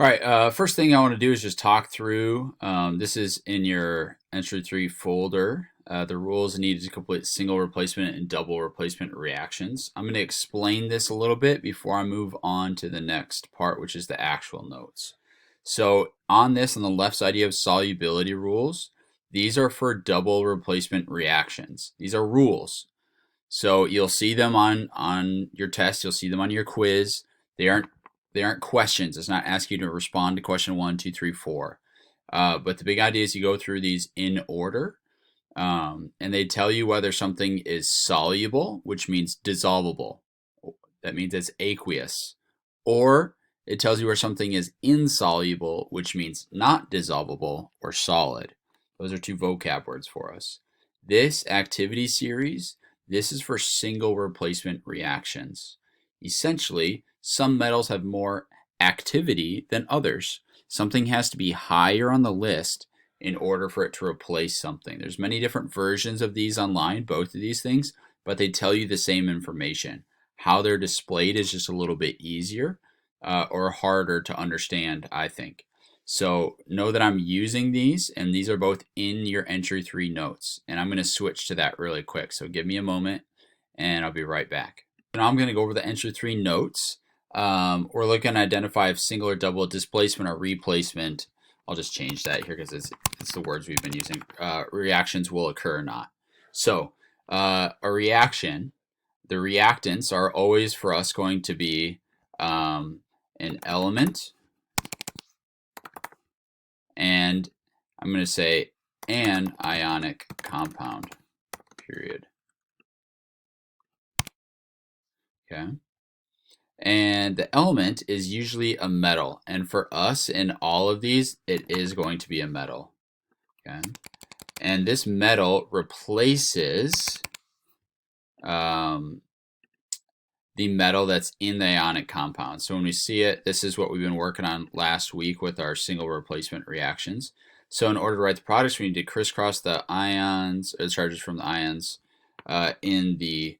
All right, first thing I want to do is just talk through, this is in your Entry 3 folder, the rules needed to complete single replacement and double replacement reactions. I'm going to explain this a little bit before I move on to the next part, which is the actual notes. So on this, on the left side, you have solubility rules. These are for double replacement reactions. These are rules. So you'll see them on your test, you'll see them on your quiz. They aren't questions. It's not asking you to respond to question 1, 2, 3, 4. But the big idea is you go through these in order, and they tell you whether something is soluble, which means dissolvable. That means it's aqueous. Or it tells you where something is insoluble, which means not dissolvable or solid. Those are two vocab words for us. This activity series, this is for single replacement reactions. Essentially, some metals have more activity than others. Something has to be higher on the list in order for it to replace something. There's many different versions of these online, both of these things, but they tell you the same information. How they're displayed is just a little bit easier or harder to understand, I think. So know that I'm using these, and these are both in your Entry 3 notes. And I'm going to switch to that really quick. So give me a moment, and I'll be right back. Now I'm going to go over the Entry 3 notes. We're looking to identify if single or double displacement or replacement. I'll just change that here because it's the words we've been using. Reactions will occur or not. So a reaction, the reactants are always for us going to be an element, and I'm going to say an ionic compound, period. Okay. And the element is usually a metal. And for us in all of these, it is going to be a metal. Okay. And this metal replaces the metal that's in the ionic compound. So when we see it, this is what we've been working on last week with our single replacement reactions. So in order to write the products, we need to crisscross the ions, or the charges from the ions in the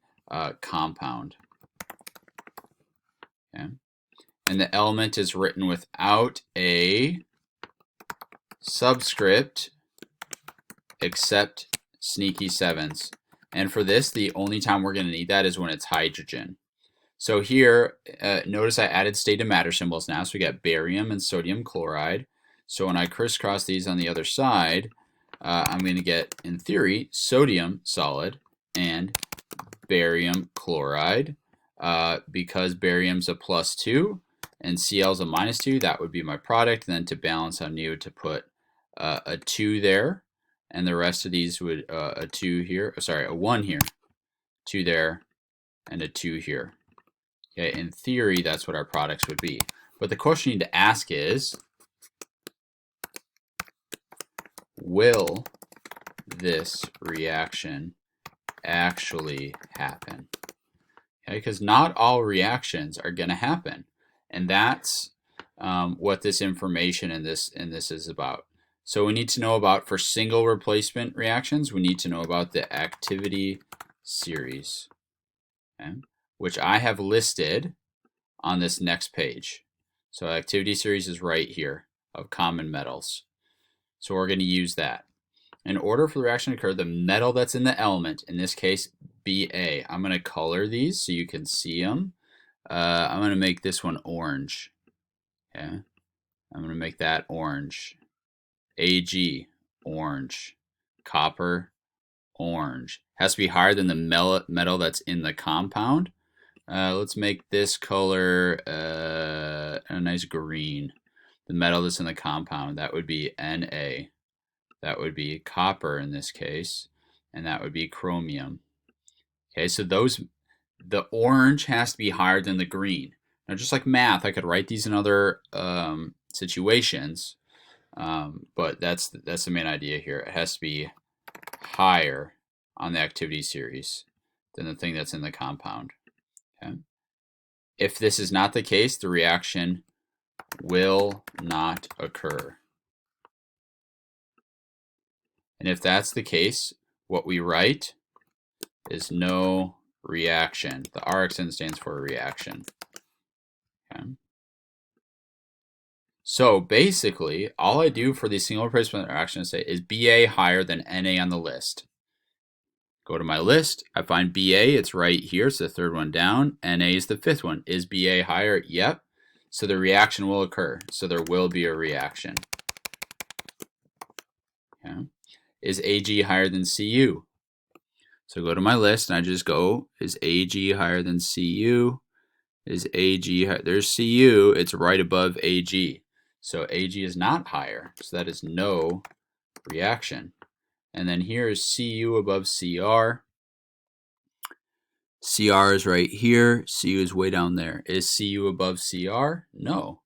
compound. Okay. And the element is written without a subscript except sneaky sevens. And for this, the only time we're going to need that is when it's hydrogen. So here, notice I added state of matter symbols now. So we got barium and sodium chloride. So when I crisscross these on the other side, I'm going to get, in theory, sodium solid and barium chloride. Because barium's a +2 and Cl's a -2, that would be my product. And then to balance, I need to put a 2 there. And the rest of these would, a 2 here, sorry, a 1 here, 2 there, and a 2 here. Okay, in theory, that's what our products would be. But the question you need to ask is, will this reaction actually happen? Okay, because not all reactions are going to happen. And that's what this information in this is about. So we need to know about, for single replacement reactions, we need to know about the activity series, okay, which I have listed on this next page. So activity series is right here of common metals. So we're going to use that. In order for the reaction to occur, the metal that's in the element, in this case Ba, I'm going to color these so you can see them. I'm going to make this one orange. Okay, I'm going to make that orange. Ag, orange. Copper, orange. Has to be higher than the metal that's in the compound. Let's make this color a nice green. The metal that's in the compound, that would be Na. That would be copper in this case, and that would be chromium. Okay, so the orange has to be higher than the green. Now, just like math, I could write these in other situations, but that's the main idea here. It has to be higher on the activity series than the thing that's in the compound. Okay. If this is not the case, the reaction will not occur. And if that's the case, what we write is no reaction. The RXN stands for reaction. Okay. So basically, all I do for these single replacement reactions is Ba higher than Na on the list. Go to my list, I find Ba, it's right here, it's the third one down. Na is the fifth one. Is Ba higher? Yep. So the reaction will occur. So there will be a reaction. Okay. Is Ag higher than Cu? So go to my list and I just go, is Ag higher than Cu? Is Ag higher? There's Cu, it's right above Ag. So Ag is not higher, so that is no reaction. And then here is Cu above Cr. Cr is right here, Cu is way down there. Is Cu above Cr? No.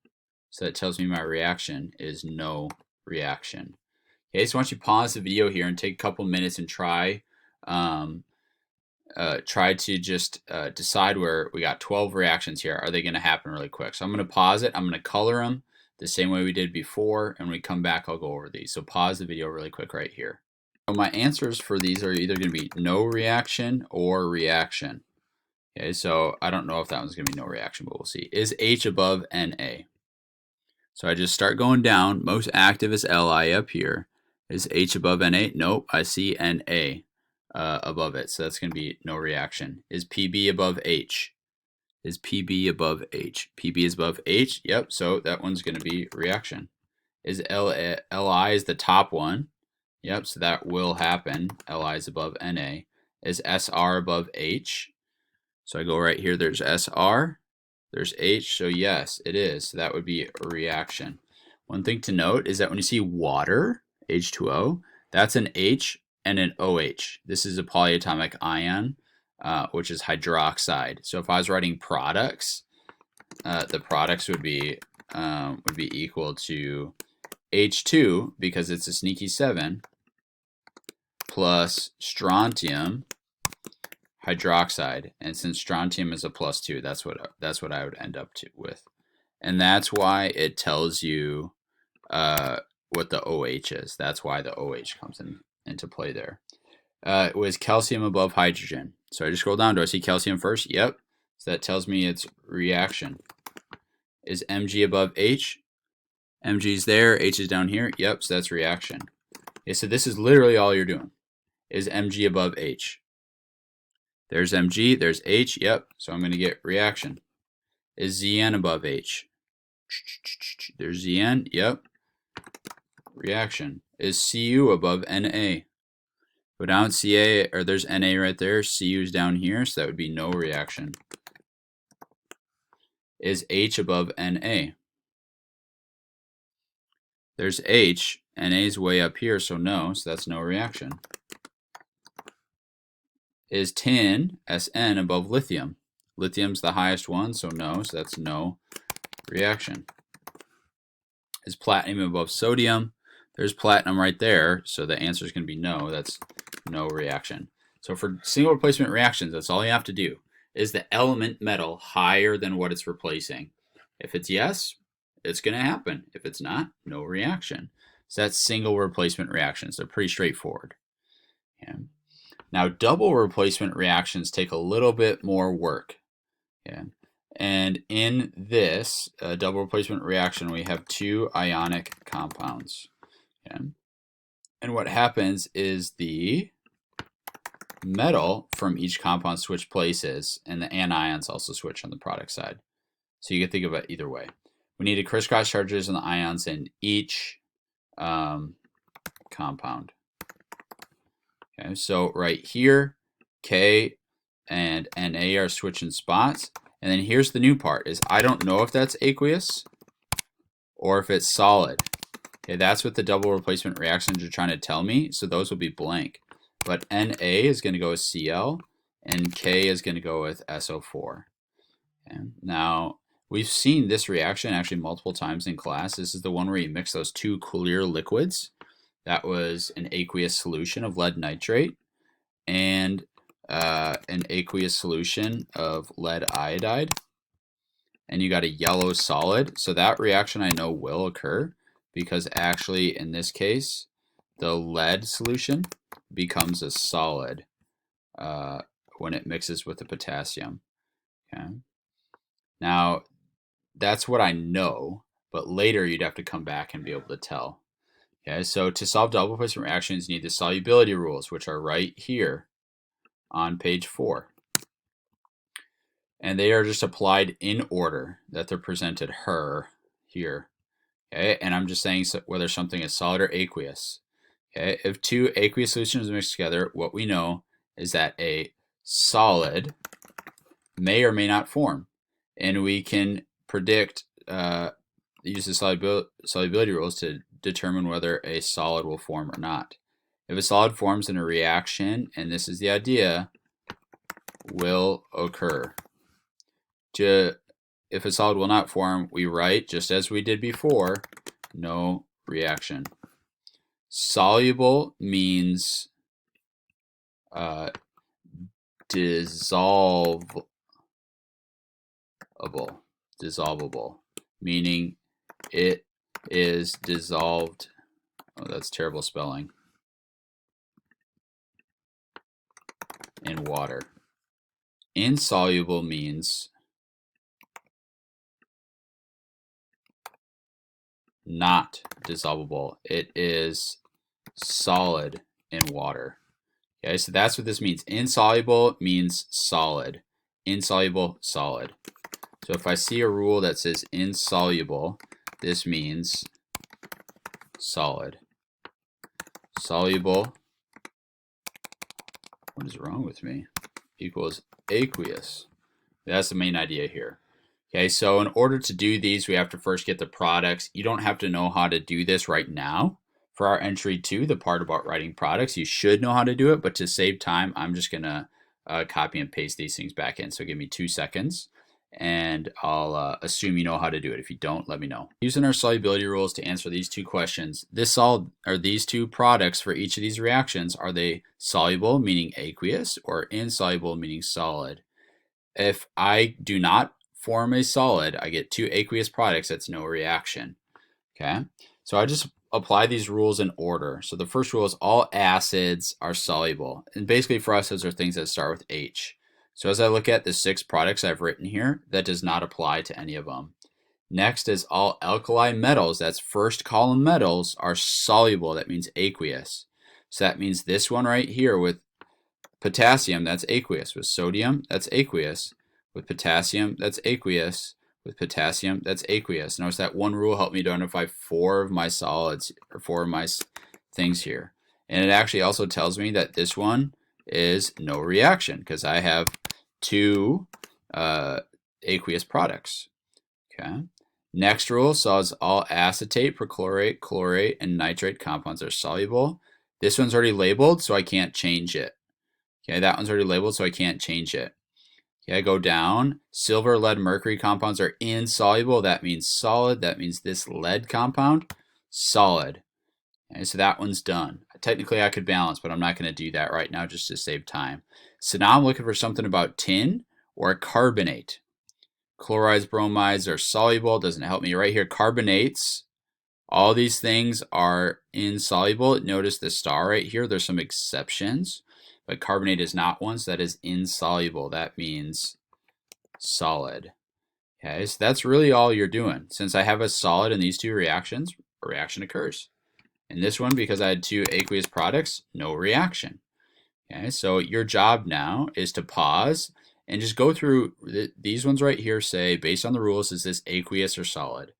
So that tells me my reaction is no reaction. Okay, so I want you to pause the video here and take a couple minutes and try to just decide where we got 12 reactions here. Are they going to happen really quick? So I'm going to pause it. I'm going to color them the same way we did before. And when we come back, I'll go over these. So pause the video really quick right here. So my answers for these are either going to be no reaction or reaction. Okay, so I don't know if that one's going to be no reaction, but we'll see. Is H above Na? So I just start going down. Most active is Li up here. Is H above Na? Nope, I see Na above it. So that's going to be no reaction. Is Pb above H? Is Pb above H? Pb is above H. Yep, so that one's going to be reaction. Is Li is the top one? Yep, so that will happen. Li is above Na. Is Sr above H? So I go right here, there's Sr, there's H, so yes, it is. So that would be a reaction. One thing to note is that when you see water, H2O, that's an H and an OH. This is a polyatomic ion, which is hydroxide. So if I was writing products, the products would be equal to H2, because it's a sneaky 7, plus strontium hydroxide, and since strontium is a +2, that's what I would end up with, and that's why it tells you what the OH is. That's why the OH comes into play there. It was calcium above hydrogen. So I just scroll down. Do I see calcium first? Yep. So that tells me it's reaction. Is Mg above H? Mg is there. H is down here. Yep. So that's reaction. Okay, so this is literally all you're doing. Is Mg above H? There's Mg, there's H, yep, so I'm going to get reaction. Is Zn above H? There's Zn, yep, reaction. Is Cu above Na? Go down, Ca, or there's Na right there, Cu is down here, so that would be no reaction. Is H above Na? There's H, Na is way up here, so no, so that's no reaction. Is tin, Sn, above lithium? Lithium's the highest one, so no, so that's no reaction. Is platinum above sodium? There's platinum right there, so the answer is going to be no, that's no reaction. So for single replacement reactions, that's all you have to do. Is the element metal higher than what it's replacing? If it's yes, it's going to happen. If it's not, no reaction. So that's single replacement reactions. They're pretty straightforward. Okay. Now, double replacement reactions take a little bit more work. Okay. And in this double replacement reaction, we have two ionic compounds. Okay. And what happens is the metal from each compound switch places, and the anions also switch on the product side. So you can think of it either way. We need to crisscross charges on the ions in each compound. Okay, so right here, K and Na are switching spots. And then here's the new part, is I don't know if that's aqueous or if it's solid. Okay, that's what the double replacement reactions are trying to tell me, so those will be blank. But Na is going to go with Cl, and K is going to go with SO4. Okay. Now, we've seen this reaction actually multiple times in class. This is the one where you mix those two clear liquids. That was an aqueous solution of lead nitrate and an aqueous solution of lead iodide. And you got a yellow solid. So that reaction I know will occur because actually in this case, the lead solution becomes a solid when it mixes with the potassium. Okay. Now, that's what I know. but later you'd have to come back and be able to tell. Okay, so to solve double replacement reactions, you need the solubility rules, which are right here on page 4. And they are just applied in order that they're presented here. Okay, and I'm just saying whether something is solid or aqueous. Okay, if two aqueous solutions are mixed together, what we know is that a solid may or may not form. And we can predict, use the solubility rules to determine whether a solid will form or not. If a solid forms in a reaction, and this is the idea, will occur. If a solid will not form, we write, just as we did before, no reaction. Soluble means dissolvable, meaning it is dissolved. Oh, that's terrible spelling. In water. Insoluble means not dissolvable. It is solid in water. Okay, so that's what this means. Insoluble means solid. Insoluble, solid. So if I see a rule that says insoluble, this means solid. Soluble, what is wrong with me? Equals aqueous. That's the main idea here. Okay, so in order to do these, we have to first get the products. You don't have to know how to do this right now. For our entry 2, the part about writing products, you should know how to do it, but to save time, I'm just gonna copy and paste these things back in. So give me 2 seconds, and I'll assume you know how to do it. If you don't, let me know. Using our solubility rules to answer these 2 questions, these 2 products for each of these reactions, are they soluble, meaning aqueous, or insoluble, meaning solid? If I do not form a solid, I get 2 aqueous products, that's no reaction. Okay, so I just apply these rules in order. So the first rule is all acids are soluble. And basically for us, those are things that start with H. So as I look at the 6 products I've written here, that does not apply to any of them. Next is all alkali metals, that's first column metals, are soluble. That means aqueous. So that means this one right here with potassium, that's aqueous. With sodium, that's aqueous. With potassium, that's aqueous. With potassium, that's aqueous. Notice that one rule helped me to identify 4 of my solids, or 4 of my things here. And it actually also tells me that this one is no reaction because I have 2 aqueous products. Okay. Next rule says all acetate, perchlorate, chlorate, and nitrate compounds are soluble. This one's already labeled, so I can't change it. Okay, that one's already labeled, so I can't change it. Okay, I go down. Silver, lead, mercury compounds are insoluble. That means solid. That means this lead compound, solid. Okay, so that one's done. Technically, I could balance, but I'm not going to do that right now just to save time. So now I'm looking for something about tin or carbonate. Chlorides, bromides are soluble. Doesn't help me right here. Carbonates, all these things are insoluble. Notice the star right here. There's some exceptions. But carbonate is not one, so that is insoluble. That means solid. Okay, so that's really all you're doing. Since I have a solid in these 2 reactions, a reaction occurs. In this one, because I had 2 aqueous products, no reaction. Okay, so your job now is to pause and just go through these ones right here. Say, based on the rules, is this aqueous or solid?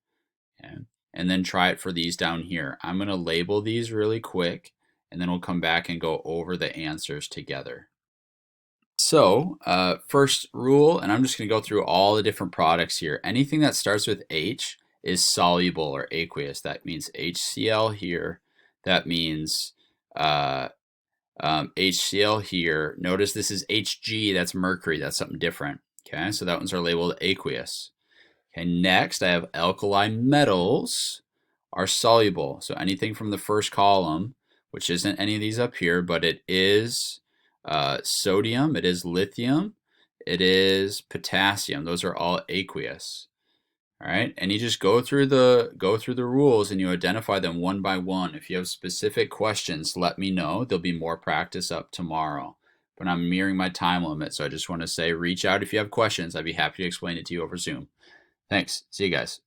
Okay, and then try it for these down here. I'm going to label these really quick, and then we'll come back and go over the answers together. So first rule, and I'm just going to go through all the different products here. Anything that starts with H is soluble or aqueous. That means HCl here. That means HCl here. Notice this is Hg, that's mercury. That's something different. Okay, so that one's are labeled aqueous. Okay, next I have alkali metals are soluble. So anything from the first column, which isn't any of these up here, but it is sodium, it is lithium, it is potassium. Those are all aqueous. All right, and you just go through the rules and you identify them one by one. If you have specific questions, let me know. There'll be more practice up tomorrow. But I'm nearing my time limit, so I just want to say reach out if you have questions. I'd be happy to explain it to you over Zoom. Thanks. See you guys.